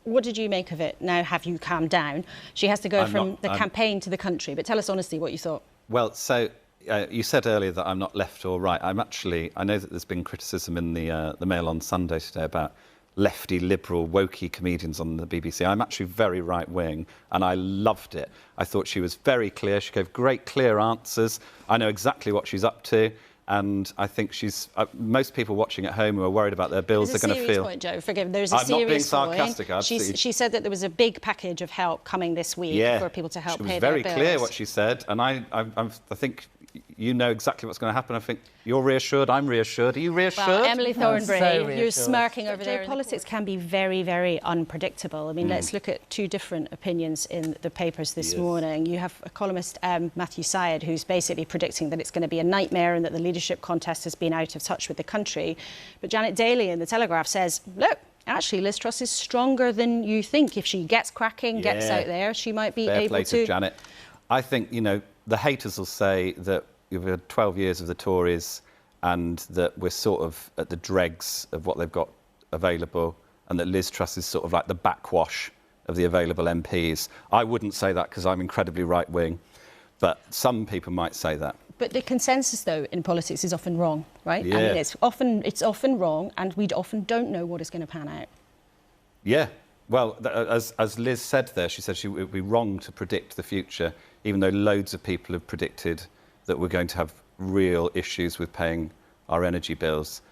what did you make of it? Now have you calmed down? She has to go from the campaign to the country. But tell us honestly what you thought. Well, so you said earlier that I'm not left or right. I know that there's been criticism in the Mail on Sunday today about lefty, liberal, wokey comedians on the BBC. I'm actually very right-wing, and I loved it. I thought she was very clear. She gave great, clear answers. I know exactly what she's up to. And I think she's... most people watching at home who are worried about their bills are going to feel... Point, Joe, forgive me. There's a serious point. I'm not being sarcastic. She said that there was a big package of help coming this week for people to help pay their bills. She was very clear what she said, and I think you know exactly what's going to happen. I think you're reassured, I'm reassured. Are you reassured? Well, Emily Thornbury, you're smirking over there. Politics can be very, very unpredictable. I mean, let's look at two different opinions in the papers this morning. You have a columnist, Matthew Syed, who's basically predicting that it's going to be a nightmare and that the leadership contest has been out of touch with the country. But Janet Daly in The Telegraph says, look, actually, Liz Truss is stronger than you think. If she gets cracking, gets out there, she might be able to... Janet. I think, you know, the haters will say that you've had 12 years of the Tories and that we're sort of at the dregs of what they've got available and that Liz Truss is sort of like the backwash of the available MPs. I wouldn't say that because I'm incredibly right-wing, but some people might say that. But the consensus, though, in politics is often wrong, right? Yeah. I mean, it's often wrong, and we often don't know what is going to pan out. Yeah. Well, as Liz said there, she said it would be wrong to predict the future, even though loads of people have predicted that we're going to have real issues with paying our energy bills.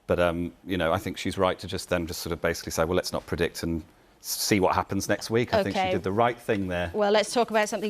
But, you know, I think she's right to just sort of basically say, well, let's not predict and see what happens next week. I think she did the right thing there. Well, let's talk about something